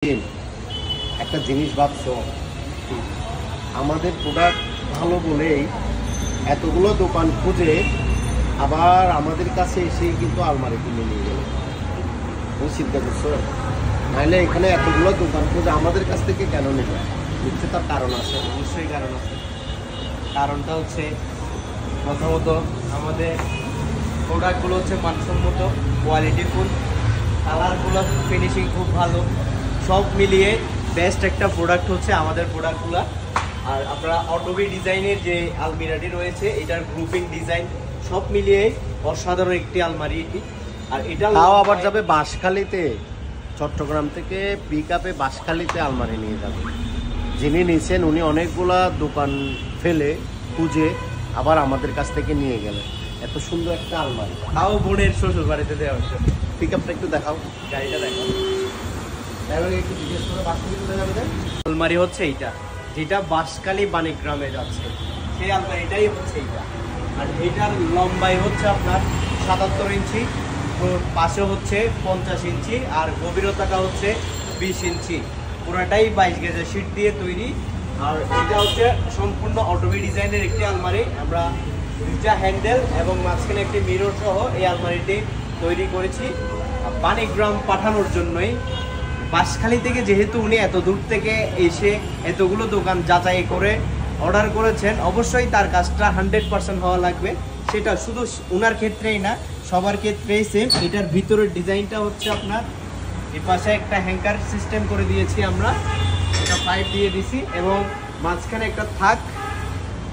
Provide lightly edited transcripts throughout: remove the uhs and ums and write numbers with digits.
একটা জিনিস ভাবছো, আমাদের প্রোডাক্ট ভালো বলেই এতগুলো দোকান খুঁজে আবার আমাদের কাছে এসেই কিন্তু আলমারি কিনে নিয়ে গেল। তুমি চিন্তা করছো? নাহলে এখানে এতগুলো দোকান খুঁজে আমাদের কাছ থেকে কেন নেবে? নিশ্চয় তার কারণ আছে। অবশ্যই কারণ আছে। কারণটা হচ্ছে প্রথমত আমাদের প্রোডাক্টগুলো হচ্ছে মানসম্মত, কোয়ালিটিফুল, কালারগুলো ফিনিশিং খুব ভালো, সব মিলিয়ে বেস্ট একটা প্রোডাক্ট হচ্ছে আমাদের প্রোডাক্টগুলো। আর আপনারা অটোবি ডিজাইনের যে আলমিরাটি রয়েছে, এটার গ্রুপিং ডিজাইন সব মিলিয়ে অসাধারণ একটি আলমারি এটি। আর এটা তাও আবার যাবে বাঁশখালীতে, চট্টগ্রাম থেকে পিক আপে বাঁশখালীতে আলমারি নিয়ে যাবে। যিনি নিছেন উনি অনেকগুলা দোকান ফেলে খুঁজে আবার আমাদের কাছ থেকে নিয়ে গেলেন। এত সুন্দর একটা আলমারি, তাও বোনের শ্বশুর বাড়িতে দেওয়া হচ্ছে। পিক আপটা একটু দেখাও, গাড়িটা দেখাও। একটু জিজ্ঞেস করে বাঁশখালী কোথায় যাবে। আলমারি হচ্ছে এইটা, যেটা বাঁশখালী বাণিগ্রামে যাচ্ছে, সেই আলমারিটাই হচ্ছে এইটা। আর এইটার লম্বাই হচ্ছে আপনার ৭৭ ইঞ্চি, পাশে হচ্ছে ৫০ ইঞ্চি, আর গভীরতাটা হচ্ছে ২০ ইঞ্চি। পুরাটাই ২২ গেজের শীট দিয়ে তৈরি। আর এটা হচ্ছে সম্পূর্ণ অটোবি ডিজাইনের একটি আলমারি। আমরা দুইটা হ্যান্ডেল এবং মাঝখানে একটি মিরর সহ এই আলমারিটি তৈরি করেছি বাণিগ্রাম পাঠানোর জন্যই। বাঁশখালী থেকে যেহেতু উনি এত দূর থেকে এসে এতগুলো দোকান যাচাই করে অর্ডার করেছেন, অবশ্যই তার কাজটা 100% হওয়া লাগবে। সেটা শুধু ওনার ক্ষেত্রেই না, সবার ক্ষেত্রেই সেম। এটার ভিতরের ডিজাইনটা হচ্ছে আপনার এই পাশে একটা হ্যাঙ্গার সিস্টেম করে দিয়েছি আমরা, একটা পাইপ দিয়ে দিছি, এবং মাঝখানে একটা থাক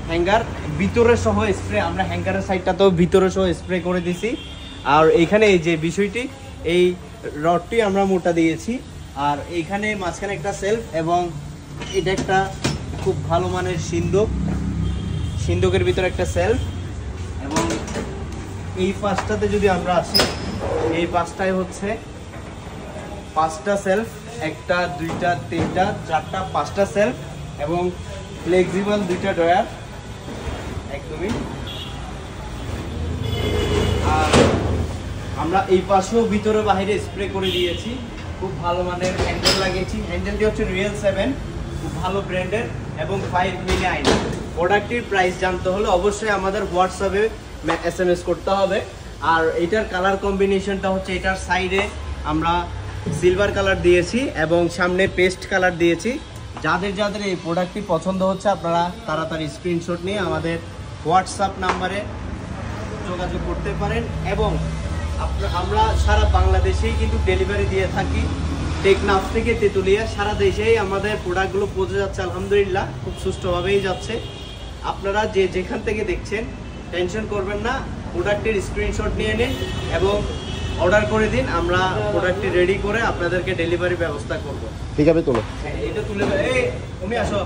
হ্যাঙ্গার ভিতরে সহ স্প্রে। আমরা হ্যাঙ্গারের সাইডটাতেও ভিতরে সহ স্প্রে করে দিছি। আর এইখানে এই যে বিষয়টি, এই রডটি আমরা মোটা দিয়েছি। আর এইখানে মাঝখানে একটা সেলফ, এবং এটা একটা খুব ভালো মানের সিন্দুকের ভিতরে একটা সেলফ। এবং এই পাশটাতে যদি আমরা আসি, এই পাশটায় হচ্ছে 5টা সেলফ, 1টা 2টা 3টা 4টা 5টা সেলফ, এবং ফ্লেক্সিবল 2টা ড্রয়ার একদমই। আর আমরা এই পাশেও ভিতরে বাইরে স্প্রে করে দিয়েছি। খুব ভালো মানের হ্যান্ডেল লাগিয়েছি। হ্যান্ডেলটি হচ্ছে রিয়েল 7, খুব ভালো ব্র্যান্ডের, এবং 5 মিলি আইনা। প্রোডাক্টটির প্রাইস জানতে হলে অবশ্যই আমাদের হোয়াটসঅ্যাপে SMS করতে হবে। আর এটার কালার কম্বিনেশনটা হচ্ছে, এটার সাইডে আমরা সিলভার কালার দিয়েছি এবং সামনে পেস্ট কালার দিয়েছি। যাদের যাদের এই প্রোডাক্টটি পছন্দ হচ্ছে, আপনারা তাড়াতাড়ি স্ক্রিনশট নিয়ে আমাদের হোয়াটসঅ্যাপ নাম্বারে যোগাযোগ করতে পারেন। এবং আমরা সারা বাংলাদেশেই কিন্তু ডেলিভারি দিয়ে থাকি। টেকনাফ থেকে তেঁতুলিয়া, সারা দেশেই আমাদের প্রোডাক্টগুলো পৌঁছে যাচ্ছে। আলহামদুলিল্লাহ খুব সুষ্ঠুভাবেই যাচ্ছে। আপনারা যে যেখান থেকে দেখছেন টেনশন করবেন না, প্রোডাক্টের স্ক্রিনশট নিয়ে নিন এবং অর্ডার করে দিন। আমরা প্রোডাক্টটি রেডি করে আপনাদেরকে ডেলিভারি ব্যবস্থা করব। ঠিক আছে, তোলো। হ্যাঁ, এটা তুলে তুমি আসো।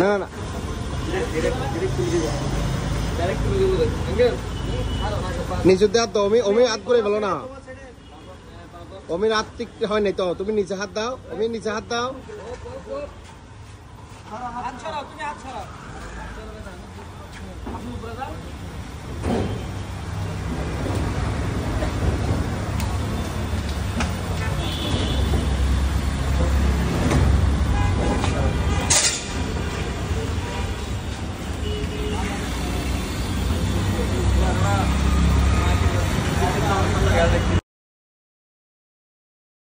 না না নিচে হাত দাও, অমি হাত করে বলো না, অমির হাত ঠিক হয় নাই তো, তুমি নিচে হাত দাও, অমি নিচে হাত দাও।